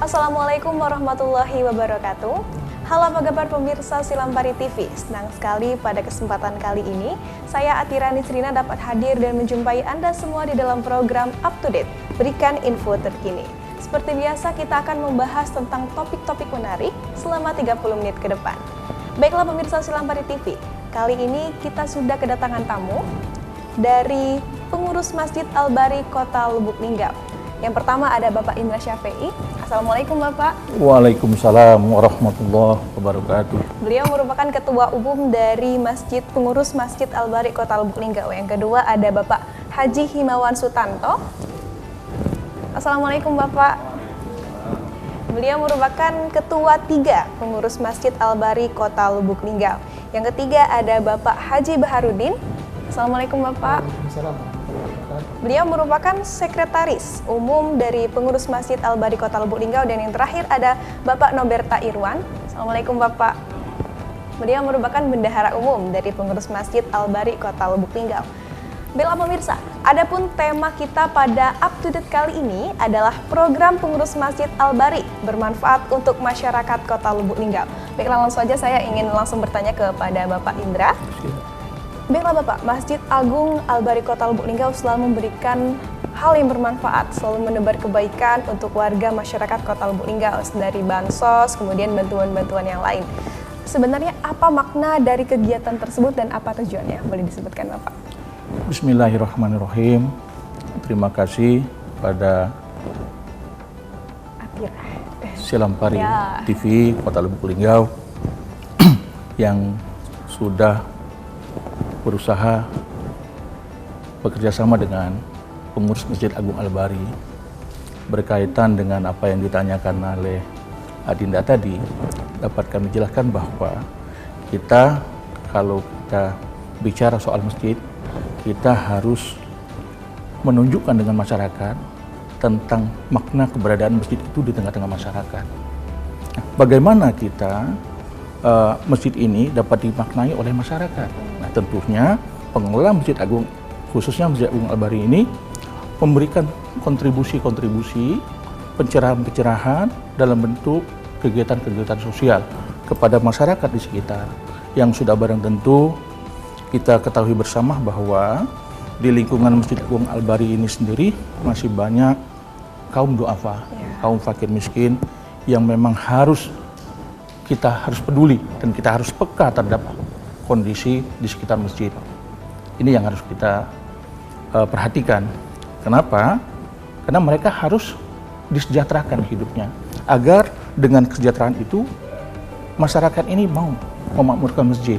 Assalamualaikum warahmatullahi wabarakatuh. Halo apa kabar pemirsa Silampari TV. Senang sekali pada kesempatan kali ini saya Atira Nisrina dapat hadir dan menjumpai Anda semua di dalam program Up to Date, berikan info terkini. Seperti biasa kita akan membahas tentang topik-topik menarik selama 30 menit ke depan. Baiklah pemirsa Silampari TV, kali ini kita sudah kedatangan tamu dari pengurus Masjid Al-Bari Kota Lubuk Linggau. Yang pertama ada Bapak Indra Syafi'i. Assalamualaikum Bapak. Waalaikumsalam warahmatullahi wabarakatuh. Beliau merupakan Ketua Umum dari Pengurus Masjid Al-Bari Kota Lubuk Linggau. Yang kedua ada Bapak Haji Himawan Sutanto. Assalamualaikum Bapak. Beliau merupakan Ketua 3 Pengurus Masjid Al-Bari Kota Lubuk Linggau. Yang ketiga ada Bapak Haji Baharudin. Assalamualaikum Bapak. Beliau merupakan Sekretaris Umum dari Pengurus Masjid Al-Bari Kota Lubuk Linggau. Dan yang terakhir ada Bapak Noberta Irwan. Assalamualaikum Bapak. Beliau merupakan Bendahara Umum dari Pengurus Masjid Al-Bari Kota Lubuk Linggau. Baiklah pemirsa, adapun tema kita pada Up to Date kali ini adalah program Pengurus Masjid Al-Bari bermanfaat untuk masyarakat Kota Lubuk Linggau. Baiklah langsung saja saya ingin langsung bertanya kepada Bapak Indra. Baiklah Bapak, Masjid Agung Al-Bari Kota Lubuk Linggau selalu memberikan hal yang bermanfaat, selalu menebar kebaikan untuk warga masyarakat Kota Lubuk Linggau dari bansos, kemudian bantuan-bantuan yang lain. Sebenarnya apa makna dari kegiatan tersebut dan apa tujuannya? Boleh disebutkan Bapak? Bismillahirrahmanirrahim. Terima kasih pada Silampari TV Kota Lubuk Linggau yang sudah berusaha bekerja sama dengan pengurus Masjid Agung Al-Bari berkaitan dengan apa yang ditanyakan oleh Adinda tadi. Dapat kami jelaskan bahwa kita kalau kita bicara soal masjid, kita harus menunjukkan dengan masyarakat tentang makna keberadaan masjid itu di tengah-tengah masyarakat. Nah, bagaimana kita masjid ini dapat dimaknai oleh masyarakat? Nah, tentunya pengelola Masjid Agung, khususnya Masjid Agung Al-Bari ini, memberikan kontribusi-kontribusi, pencerahan-pencerahan dalam bentuk kegiatan-kegiatan sosial kepada masyarakat di sekitar. Yang sudah barang tentu kita ketahui bersama bahwa di lingkungan Masjid Agung Al-Bari ini sendiri masih banyak kaum duafa, kaum fakir miskin yang memang kita harus peduli dan kita harus peka terhadap kondisi di sekitar masjid. Ini yang harus kita perhatikan. Kenapa? Karena mereka harus disejahterakan hidupnya, agar dengan kesejahteraan itu masyarakat ini mau memakmurkan masjid,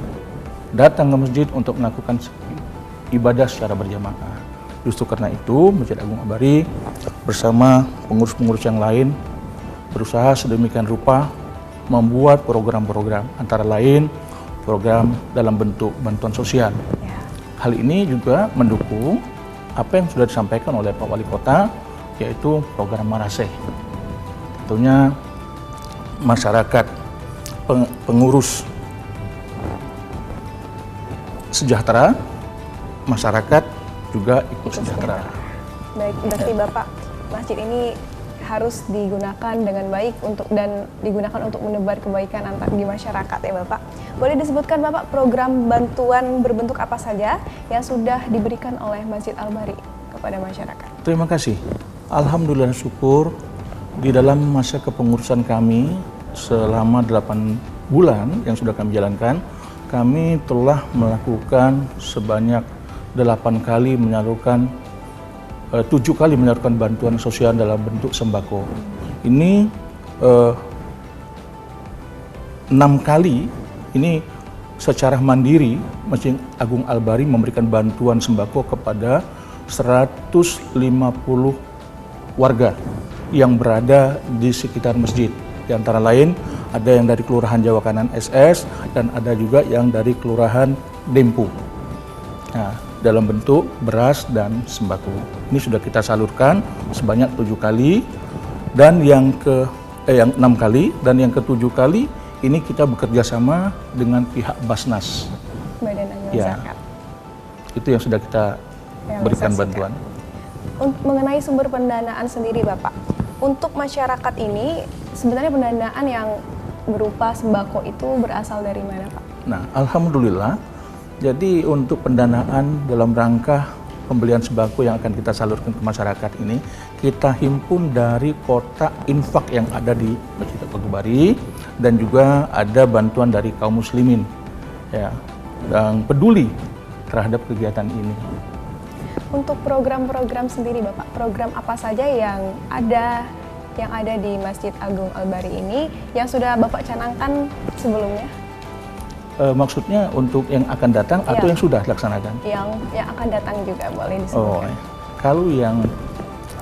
datang ke masjid untuk melakukan ibadah secara berjamaah. Justru karena itu Masjid Agung Al-Bari bersama pengurus-pengurus yang lain berusaha sedemikian rupa membuat program-program, antara lain program dalam bentuk bantuan sosial. Hal ini juga mendukung apa yang sudah disampaikan oleh Pak Wali Kota, yaitu program Maraseh. Tentunya masyarakat, pengurus sejahtera, masyarakat juga ikut sejahtera. Baik, berarti Bapak, masjid ini harus digunakan dengan baik dan digunakan untuk menebar kebaikan di masyarakat ya Bapak. Boleh disebutkan Bapak program bantuan berbentuk apa saja yang sudah diberikan oleh Masjid Al-Bari kepada masyarakat? Terima kasih. Alhamdulillah syukur di dalam masa kepengurusan kami selama 8 bulan yang sudah kami jalankan, kami telah melakukan sebanyak 8 kali menyalurkan 7 kali menyalurkan bantuan sosial dalam bentuk sembako. Ini 6 kali ini secara mandiri Masjid Agung Al-Bari memberikan bantuan sembako kepada 150 warga yang berada di sekitar masjid. Di antara lain ada yang dari Kelurahan Jawa Kanan SS dan ada juga yang dari Kelurahan Dempu. Nah, dalam bentuk beras dan sembako. Ini sudah kita salurkan sebanyak 7 kali dan yang 6 kali dan yang ke-7 kali ini kita bekerja sama dengan pihak Basnas. Badan Anggaran Zakat. Itu yang sudah kita berikan bantuan. Mengenai sumber pendanaan sendiri Bapak, Untuk masyarakat ini sebenarnya pendanaan yang berupa sembako itu berasal dari mana, Pak? Nah, alhamdulillah. Jadi untuk pendanaan dalam rangka pembelian sembako yang akan kita salurkan ke masyarakat ini, kita himpun dari kotak infak yang ada di Masjid Al-Bari, dan juga ada bantuan dari kaum muslimin ya, yang peduli terhadap kegiatan ini. Untuk program-program sendiri Bapak, program apa saja yang ada di Masjid Agung Al-Bari ini yang sudah Bapak canangkan sebelumnya? Maksudnya untuk yang akan datang atau yang sudah dilaksanakan? Yang akan datang juga boleh disebutkan. Kalau yang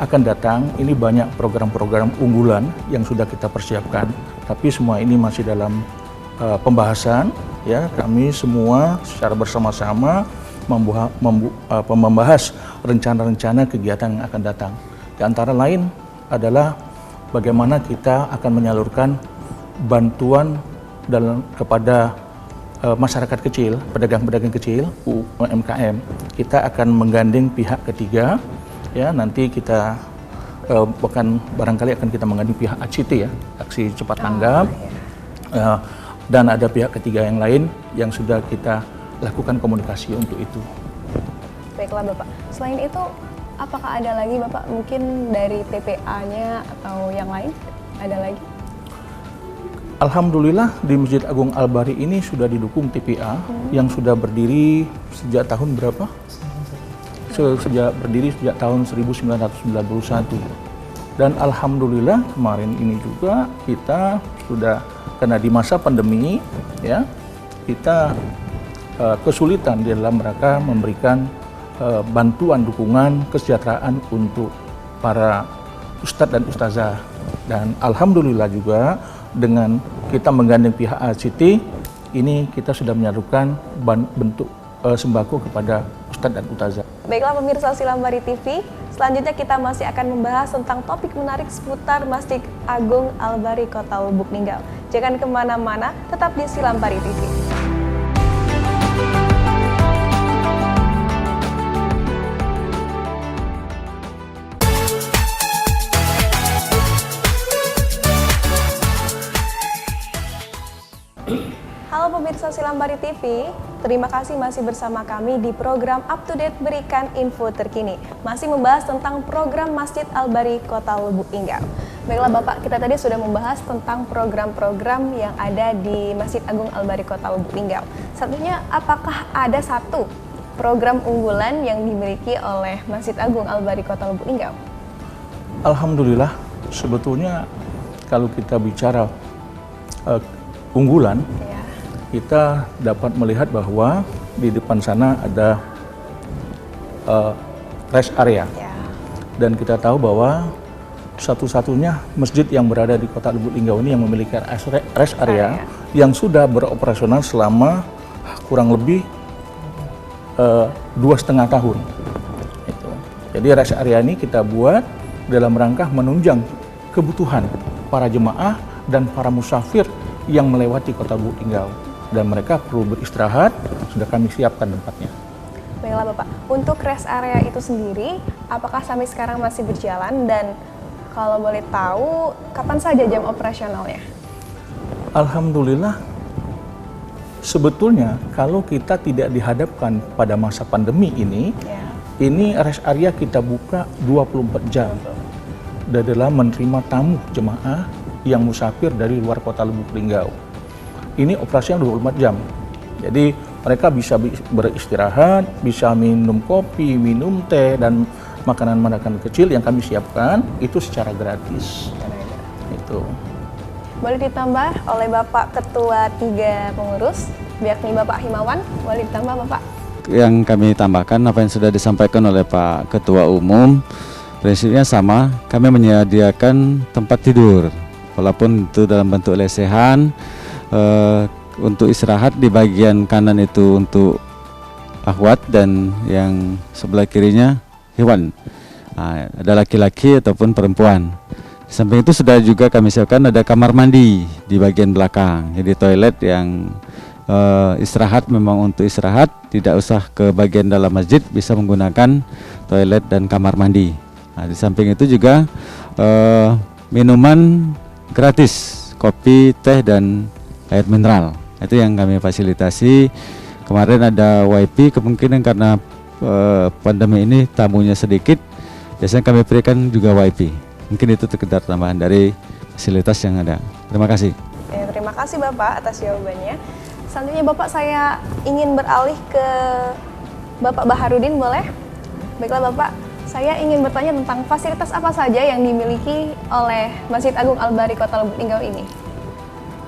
akan datang ini banyak program-program unggulan yang sudah kita persiapkan, tapi semua ini masih dalam pembahasan ya. Kami semua secara bersama-sama membahas rencana-rencana kegiatan yang akan datang. Di antara lain adalah bagaimana kita akan menyalurkan bantuan kepada masyarakat kecil, pedagang-pedagang kecil, UMKM. Kita akan menggandeng pihak ketiga, ya nanti kita barangkali akan kita menggandeng pihak ACT ya, aksi cepat tanggap, dan ada pihak ketiga yang lain yang sudah kita lakukan komunikasi untuk itu. Baiklah Bapak, selain itu apakah ada lagi Bapak mungkin dari TPA-nya atau yang lain ada lagi? Alhamdulillah di Masjid Agung Al-Bari ini sudah didukung TPA yang sudah berdiri sejak tahun berapa? Berdiri sejak tahun 1991. Dan alhamdulillah kemarin ini juga kita sudah, karena di masa pandemi ya, kita kesulitan di dalam rangka memberikan bantuan dukungan kesejahteraan untuk para ustadz dan ustazah. Dan alhamdulillah juga dengan kita menggandeng pihak ACT, ini kita sudah menyalurkan bentuk sembako kepada ustadz dan ustazah. Baiklah pemirsa Silambari TV, selanjutnya kita masih akan membahas tentang topik menarik seputar Masjid Agung Al-Bari Kota Lubuk Linggau. Jangan kemana-mana, tetap di Silambari TV. Halo pemirsa Silambari TV, terima kasih masih bersama kami di program Up to Date Berikan Info Terkini. Masih membahas tentang program Masjid Al-Bari Kota Lubuk Linggau. Baiklah Bapak, kita tadi sudah membahas tentang program-program yang ada di Masjid Agung Al-Bari Kota Lubuk Linggau. Satunya, apakah ada satu program unggulan yang dimiliki oleh Masjid Agung Al-Bari Kota Lubuk Linggau? Alhamdulillah, sebetulnya kalau kita bicara unggulan, kita dapat melihat bahwa di depan sana ada rest area. Dan kita tahu bahwa satu-satunya masjid yang berada di Kota Lubuk Linggau ini yang memiliki rest area yang sudah beroperasional selama kurang lebih 2,5 tahun. Jadi rest area ini kita buat dalam rangka menunjang kebutuhan para jemaah dan para musafir yang melewati Kota Lubuk Linggau. Dan mereka perlu beristirahat, sudah kami siapkan tempatnya. Baiklah Bapak, untuk rest area itu sendiri, apakah sampai sekarang masih berjalan dan kalau boleh tahu, kapan saja jam operasionalnya? Alhamdulillah, sebetulnya kalau kita tidak dihadapkan pada masa pandemi ini rest area kita buka 24 jam. Dan dalam menerima tamu jemaah yang musafir dari luar Kota Lubuk Linggau. Ini operasi yang 24 jam. Jadi mereka bisa beristirahat, bisa minum kopi, minum teh, dan makanan-makanan kecil yang kami siapkan itu secara gratis. Itu. Boleh ditambah oleh Bapak Ketua 3 Pengurus, yakni Bapak Himawan, boleh ditambah Bapak? Yang kami tambahkan apa yang sudah disampaikan oleh Pak Ketua Umum, prinsipnya sama, kami menyediakan tempat tidur, walaupun itu dalam bentuk lesehan. Untuk istirahat di bagian kanan itu untuk akhwat dan yang sebelah kirinya hewan, ada laki-laki ataupun perempuan. Di samping itu sudah juga kami siapkan ada kamar mandi di bagian belakang, jadi toilet yang istirahat memang untuk istirahat, tidak usah ke bagian dalam masjid, bisa menggunakan toilet dan kamar mandi. Di samping itu juga minuman gratis, kopi, teh, dan air mineral. Itu yang kami fasilitasi. Kemarin ada WiFi, kemungkinan karena pandemi ini tamunya sedikit, biasanya kami berikan juga WiFi. Mungkin itu sekedar tambahan dari fasilitas yang ada. Terima kasih. Terima kasih Bapak atas jawabannya. Selanjutnya Bapak, saya ingin beralih ke Bapak Baharudin, boleh? Baiklah Bapak, saya ingin bertanya tentang fasilitas apa saja yang dimiliki oleh Masjid Agung Al-Bari Kota Lubuk Linggau ini.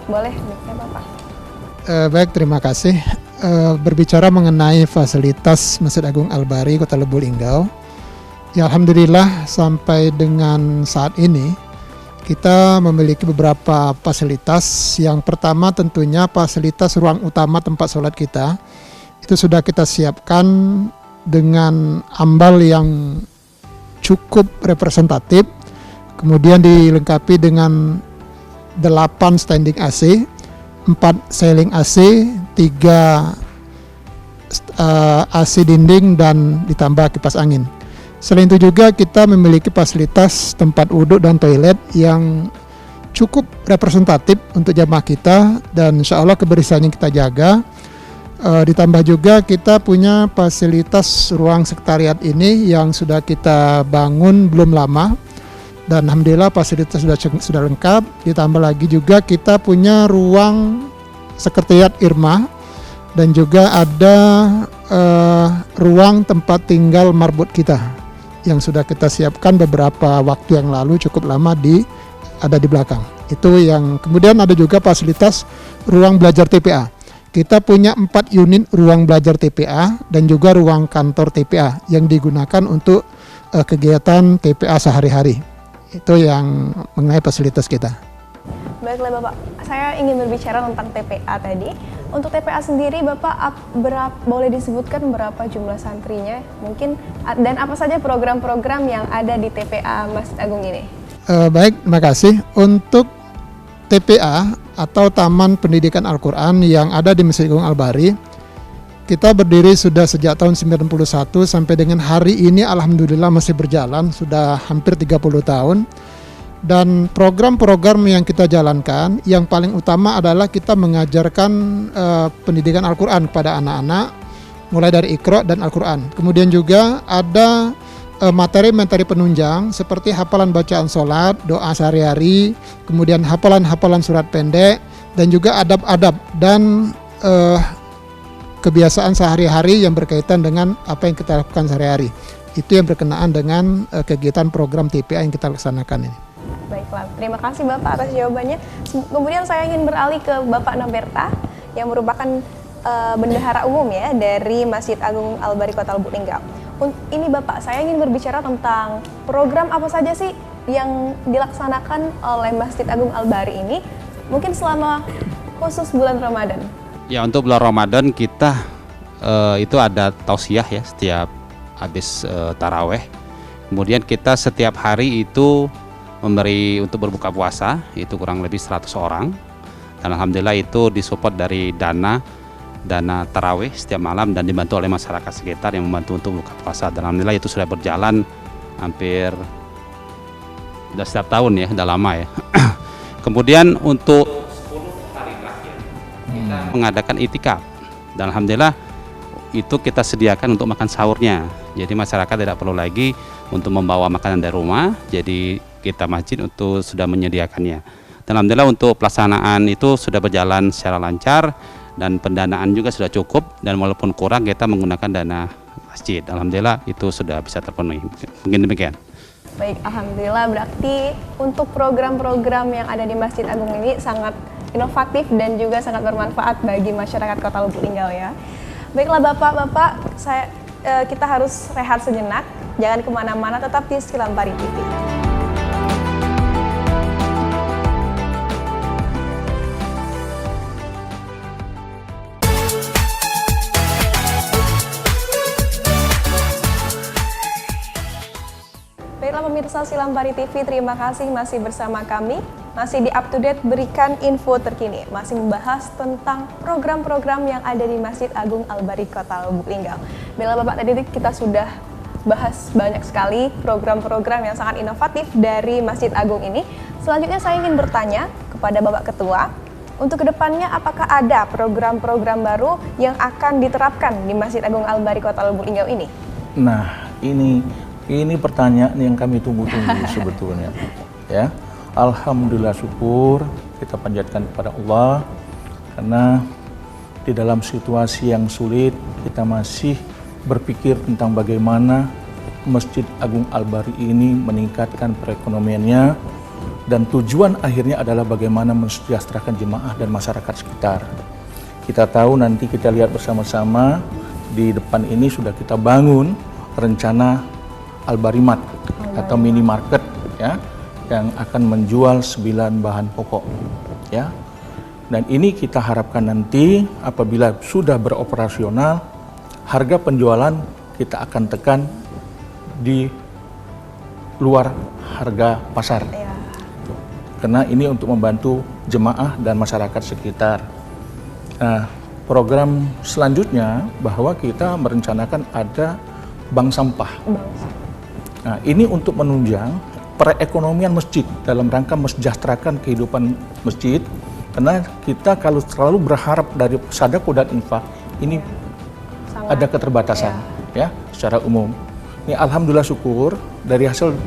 Boleh, ya Bapak. Baik, terima kasih. Berbicara mengenai fasilitas Masjid Agung Al-Bari Kota Lubuk Linggau, ya alhamdulillah sampai dengan saat ini kita memiliki beberapa fasilitas. Yang pertama tentunya fasilitas ruang utama tempat sholat kita itu sudah kita siapkan dengan ambal yang cukup representatif, kemudian dilengkapi dengan 8 standing AC, 4 ceiling AC, 3 AC dinding, dan ditambah kipas angin. Selain itu juga kita memiliki fasilitas tempat wudhu dan toilet yang cukup representatif untuk jamaah kita, dan insya Allah kebersihannya kita jaga. Ditambah juga kita punya fasilitas ruang sekretariat ini yang sudah kita bangun belum lama, dan alhamdulillah fasilitas sudah lengkap. Ditambah lagi juga kita punya ruang sekretariat Irma, dan juga ada ruang tempat tinggal marbot kita yang sudah kita siapkan beberapa waktu yang lalu, cukup lama ada di belakang. Itu yang kemudian ada juga fasilitas ruang belajar TPA. Kita punya 4 unit ruang belajar TPA dan juga ruang kantor TPA yang digunakan untuk kegiatan TPA sehari-hari. Itu yang mengenai fasilitas kita. Baiklah Bapak, saya ingin berbicara tentang TPA tadi. Untuk TPA sendiri Bapak, boleh disebutkan berapa jumlah santrinya mungkin, dan apa saja program-program yang ada di TPA Masjid Agung ini? Baik, terima kasih. Untuk TPA atau Taman Pendidikan Al-Quran yang ada di Masjid Agung Al-Bari, kita berdiri sudah sejak tahun 91 sampai dengan hari ini alhamdulillah masih berjalan, sudah hampir 30 tahun. Dan program-program yang kita jalankan, yang paling utama adalah kita mengajarkan pendidikan Al-Quran kepada anak-anak, mulai dari Iqra dan Al-Quran. Kemudian juga ada materi-materi penunjang seperti hafalan bacaan sholat, doa sehari-hari, kemudian hafalan-hafalan surat pendek, dan juga adab-adab dan kebiasaan sehari-hari yang berkaitan dengan apa yang kita lakukan sehari-hari. Itu yang berkenaan dengan kegiatan program TPA yang kita laksanakan ini. Baiklah, terima kasih Bapak atas jawabannya. Kemudian saya ingin beralih ke Bapak Naberta yang merupakan bendahara umum ya dari Masjid Agung Al-Bari Kota Lubuk Linggau. Ini Bapak, saya ingin berbicara tentang program apa saja sih yang dilaksanakan oleh Masjid Agung Al-Bari ini, mungkin selama khusus bulan Ramadan. Ya, untuk bulan Ramadan kita itu ada tausiah ya setiap habis taraweh. Kemudian kita setiap hari itu memberi untuk berbuka puasa, itu kurang lebih 100 orang. Dan alhamdulillah itu disupport dari dana tarawih setiap malam dan dibantu oleh masyarakat sekitar yang membantu untuk buka puasa. Dan alhamdulillah itu sudah berjalan hampir sudah setiap tahun ya, sudah lama ya. Kemudian untuk 10 hari terakhir kita mengadakan itikaf. Dan alhamdulillah itu kita sediakan untuk makan sahurnya. Jadi masyarakat tidak perlu lagi untuk membawa makanan dari rumah. Jadi kita masjid untuk sudah menyediakannya. Dan alhamdulillah untuk pelaksanaan itu sudah berjalan secara lancar dan pendanaan juga sudah cukup, dan walaupun kurang kita menggunakan dana masjid. Alhamdulillah itu sudah bisa terpenuhi. Mungkin demikian. Baik, alhamdulillah berarti untuk program-program yang ada di Masjid Agung ini sangat inovatif dan juga sangat bermanfaat bagi masyarakat Kota Lubuk Linggau ya. Baiklah Bapak-bapak, kita harus rehat sejenak. Jangan kemana-mana, tetap di Silampari TV. Baiklah pemirsa Silampari TV, terima kasih masih bersama kami. Masih di Up to Date, berikan info terkini. Masih membahas tentang program-program yang ada di Masjid Agung Al-Bari Kota Lubuk Linggau. Baiklah Bapak, tadi kita sudah bahas banyak sekali program-program yang sangat inovatif dari Masjid Agung ini. Selanjutnya saya ingin bertanya kepada Bapak Ketua, untuk kedepannya apakah ada program-program baru yang akan diterapkan di Masjid Agung Al-Bari Kota Lubuk Linggau ini? Nah, ini pertanyaan yang kami tunggu-tunggu sebetulnya. Ya, alhamdulillah syukur kita panjatkan kepada Allah karena di dalam situasi yang sulit kita masih berpikir tentang bagaimana Masjid Agung Al-Bari ini meningkatkan perekonomiannya, dan tujuan akhirnya adalah bagaimana mensejahterakan jemaah dan masyarakat sekitar. Kita tahu nanti kita lihat bersama-sama di depan ini sudah kita bangun rencana Al-Barimat atau minimarket ya, yang akan menjual 9 bahan pokok ya. Dan ini kita harapkan nanti apabila sudah beroperasional, harga penjualan kita akan tekan di luar harga pasar. Karena ini untuk membantu jemaah dan masyarakat sekitar. Nah, program selanjutnya bahwa kita merencanakan ada bank sampah. Nah, ini untuk menunjang perekonomian masjid dalam rangka mensejahterakan kehidupan masjid. Karena kita kalau terlalu berharap dari sedekah dan infak, ini ada keterbatasan ya secara umum. Ini alhamdulillah syukur dari hasil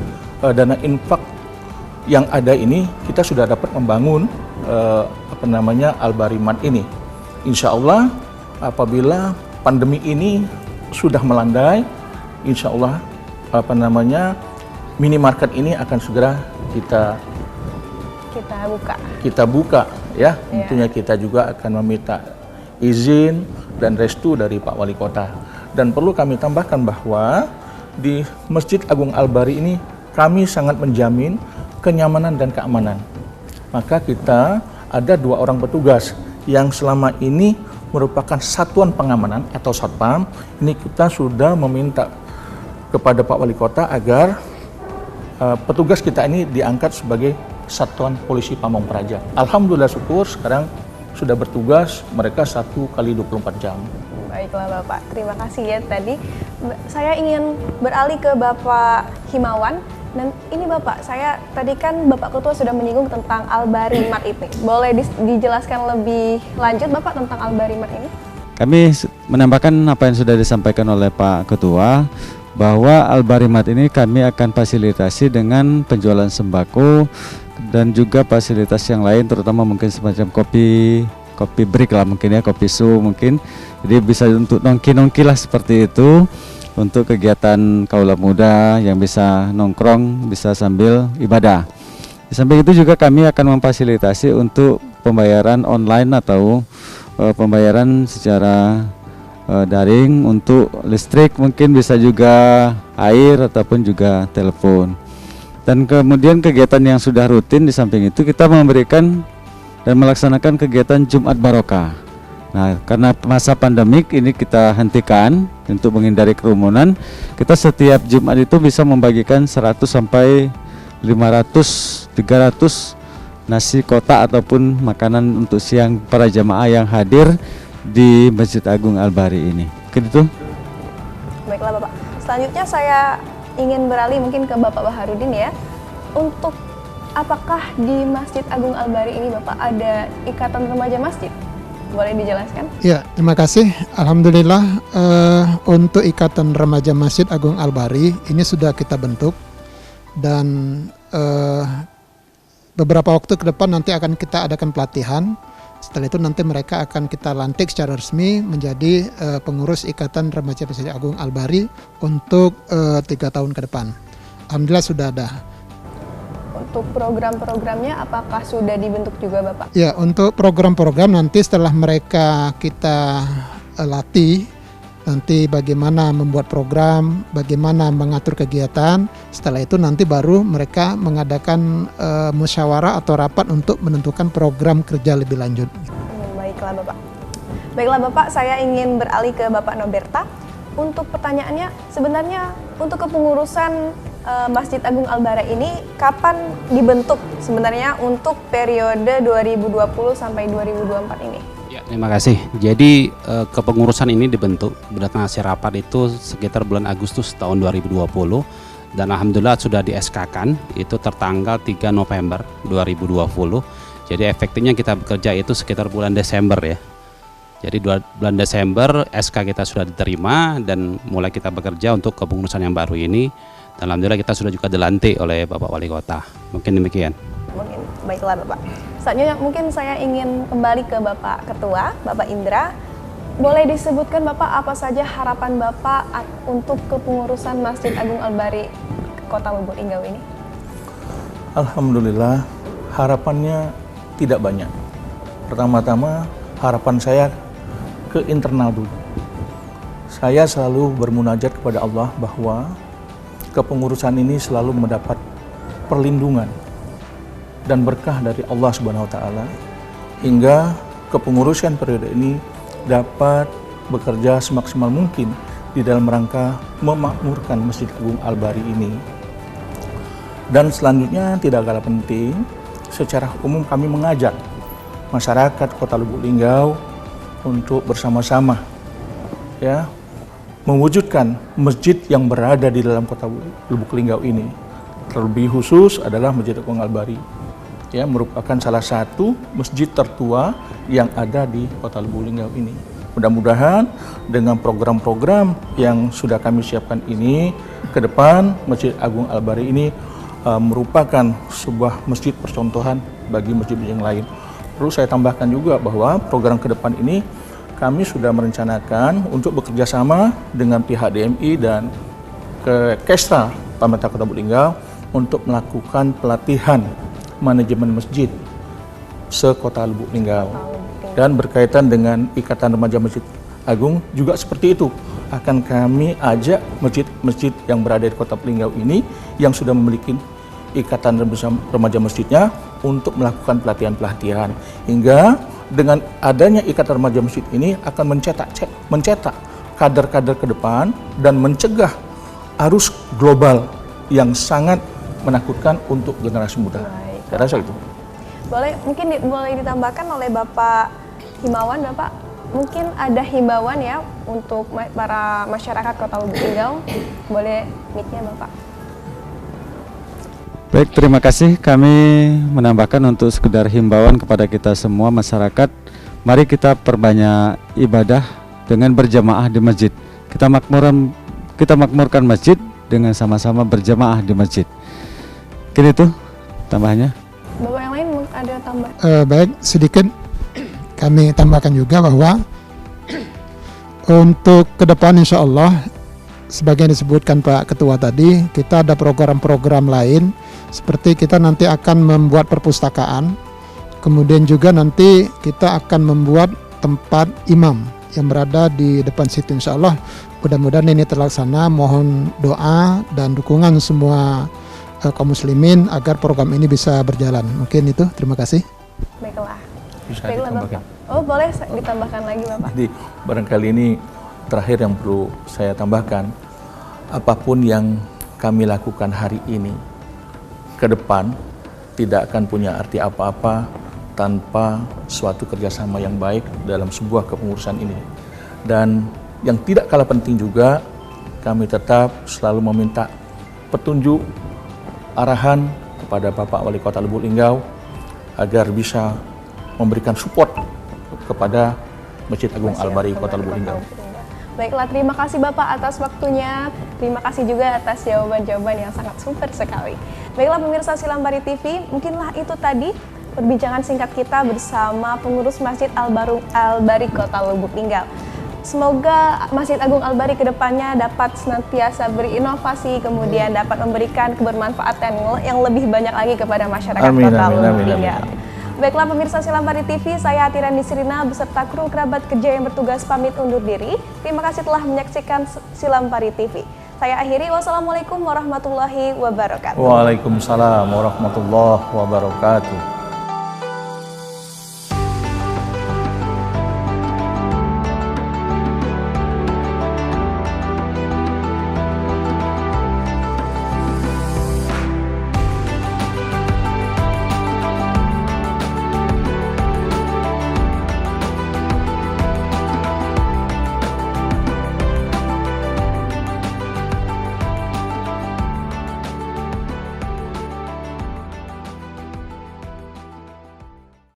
dana infak yang ada ini kita sudah dapat membangun Al-Barimat ini. Insya Allah apabila pandemi ini sudah melandai, insya Allah minimarket ini akan segera kita buka ya. Tentunya kita juga akan meminta izin dan restu dari Pak Wali Kota. Dan perlu kami tambahkan bahwa di Masjid Agung Al-Bari ini kami sangat menjamin kenyamanan dan keamanan. Maka kita ada 2 orang petugas yang selama ini merupakan satuan pengamanan atau satpam. Ini kita sudah meminta kepada Pak Wali Kota agar petugas kita ini diangkat sebagai satuan polisi Pamong Praja. Alhamdulillah syukur sekarang sudah bertugas mereka 1 kali 24 jam. Baiklah Bapak, terima kasih ya tadi. Saya ingin beralih ke Bapak Himawan. Dan ini Bapak, saya tadi kan Bapak Ketua sudah menyinggung tentang Al-Barimat ini. Boleh dijelaskan lebih lanjut Bapak tentang Al-Barimat ini? Kami menambahkan apa yang sudah disampaikan oleh Pak Ketua, bahwa Al-Barimat ini kami akan fasilitasi dengan penjualan sembako dan juga fasilitas yang lain, terutama mungkin semacam kopi break lah mungkin ya, kopi su mungkin. Jadi bisa untuk nongki lah seperti itu. Untuk kegiatan kaula muda yang bisa nongkrong, bisa sambil ibadah. Di samping itu juga kami akan memfasilitasi untuk pembayaran online atau pembayaran secara daring untuk listrik, mungkin bisa juga air ataupun juga telepon. Dan kemudian kegiatan yang sudah rutin di samping itu kita memberikan dan melaksanakan kegiatan Jumat Barokah. Nah, karena masa pandemik ini kita hentikan untuk menghindari kerumunan. Kita setiap Jumat itu bisa membagikan 100 sampai 500, 300 nasi kotak ataupun makanan untuk siang para jamaah yang hadir di Masjid Agung Al-Bari ini. Mungkin itu. Baiklah Bapak. Selanjutnya saya ingin beralih mungkin ke Bapak Baharudin ya. Untuk apakah di Masjid Agung Al-Bari ini Bapak ada ikatan remaja masjid? Boleh dijelaskan? Ya, terima kasih. Alhamdulillah untuk Ikatan Remaja Masjid Agung Al-Bari ini sudah kita bentuk dan beberapa waktu ke depan nanti akan kita adakan pelatihan. Setelah itu nanti mereka akan kita lantik secara resmi menjadi pengurus Ikatan Remaja Masjid Agung Al-Bari untuk 3 tahun ke depan. Alhamdulillah sudah ada. Untuk program-programnya apakah sudah dibentuk juga Bapak? Ya, untuk program-program nanti setelah mereka kita latih, nanti bagaimana membuat program, bagaimana mengatur kegiatan, setelah itu nanti baru mereka mengadakan musyawarah atau rapat untuk menentukan program kerja lebih lanjut. Baiklah Bapak. Baiklah Bapak, saya ingin beralih ke Bapak Noberta. Untuk pertanyaannya, sebenarnya untuk kepengurusan Masjid Agung Al-Bari ini kapan dibentuk sebenarnya untuk periode 2020 sampai 2024 ini? Ya, terima kasih. Jadi kepengurusan ini dibentuk berdasarkan hasil rapat itu sekitar bulan Agustus tahun 2020 dan alhamdulillah sudah di SK-kan itu tertanggal 3 November 2020. Jadi efektifnya kita bekerja itu sekitar bulan Desember ya. Jadi bulan Desember SK kita sudah diterima dan mulai kita bekerja untuk kepengurusan yang baru ini. Dan alhamdulillah kita sudah juga dilantik oleh Bapak Wali Kota. Mungkin demikian. Mungkin baiklah Bapak. Selanjutnya mungkin saya ingin kembali ke Bapak Ketua, Bapak Indra. Boleh disebutkan Bapak apa saja harapan Bapak untuk kepengurusan Masjid Agung Al-Bari Kota Lubuk Linggau ini? Alhamdulillah, harapannya tidak banyak. Pertama-tama harapan saya ke internal dulu. Saya selalu bermunajat kepada Allah bahwa kepengurusan ini selalu mendapat perlindungan dan berkah dari Allah Subhanahu wa taala hingga kepengurusan periode ini dapat bekerja semaksimal mungkin di dalam rangka memakmurkan Masjid Agung Al-Bari ini. Dan selanjutnya tidak kalah penting, secara umum kami mengajak masyarakat Kota Lubuk Linggau untuk bersama-sama ya mewujudkan masjid yang berada di dalam Kota Lubuk Linggau ini. Terlebih khusus adalah Masjid Agung Al-Bari, ya, merupakan salah satu masjid tertua yang ada di Kota Lubuk Linggau ini. Mudah-mudahan dengan program-program yang sudah kami siapkan ini, ke depan Masjid Agung Al-Bari ini merupakan sebuah masjid percontohan bagi masjid yang lain. Perlu saya tambahkan juga bahwa program ke depan ini kami sudah merencanakan untuk bekerja sama dengan pihak DMI dan Kesra Pemerintah Kota Lubuk Linggau untuk melakukan pelatihan manajemen masjid se-Kota Lubuk Linggau. Dan berkaitan dengan Ikatan Remaja Masjid Agung juga seperti itu. Akan kami ajak masjid-masjid yang berada di Kota Lubuk Linggau ini yang sudah memiliki Ikatan Remaja Masjidnya untuk melakukan pelatihan-pelatihan. Hingga dengan adanya Ikatan Remaja Masjid ini akan mencetak kader-kader ke depan dan mencegah arus global yang sangat menakutkan untuk generasi muda. Saya rasa itu. Boleh ditambahkan oleh Bapak Himawan, Bapak. Mungkin ada himbauan ya untuk para masyarakat Kota Lubuk Linggau. Boleh mic-nya Bapak. Baik, terima kasih. Kami menambahkan untuk sekedar himbauan kepada kita semua masyarakat. Mari kita perbanyak ibadah dengan berjamaah di masjid. Kita makmurkan masjid dengan sama-sama berjamaah di masjid. Kini itu tambahannya. Bapak yang lain ada tambah? Baik, sedikit kami tambahkan juga bahwa untuk ke depan insya Allah, sebagai yang disebutkan Pak Ketua tadi, kita ada program-program lain, seperti kita nanti akan membuat perpustakaan, kemudian juga nanti kita akan membuat tempat imam yang berada di depan situ insya Allah. Mudah-mudahan ini terlaksana, mohon doa dan dukungan semua kaum muslimin agar program ini bisa berjalan. Mungkin itu, terima kasih. Baiklah. Bisa Baiklah, ditambahkan. Bapak. Oh, boleh ditambahkan lagi Bapak. Jadi barangkali ini terakhir yang perlu saya tambahkan, apapun yang kami lakukan hari ini ke depan tidak akan punya arti apa-apa tanpa suatu kerjasama yang baik dalam sebuah kepengurusan ini. Dan yang tidak kalah penting juga, kami tetap selalu meminta petunjuk, arahan kepada Bapak Wali Kota Lubuk Linggau agar bisa memberikan support kepada Masjid Agung Al-Bari Kota Lubuk Linggau. Baiklah, terima kasih Bapak atas waktunya. Terima kasih juga atas jawaban-jawaban yang sangat super sekali. Baiklah pemirsa Silambari TV, mungkinlah itu tadi perbincangan singkat kita bersama pengurus Masjid Al-Bari Kota Lubuk Linggau. Semoga Masjid Agung Al-Bari kedepannya dapat senantiasa berinovasi, kemudian dapat memberikan kebermanfaatan yang lebih banyak lagi kepada masyarakat Kota Lubuk Linggau. Baiklah pemirsa Silambari TV, saya Atirani Sirina beserta kru kerabat kerja yang bertugas pamit undur diri. Terima kasih telah menyaksikan Silambari TV. Saya akhiri, wassalamualaikum warahmatullahi wabarakatuh. Waalaikumsalam warahmatullahi wabarakatuh.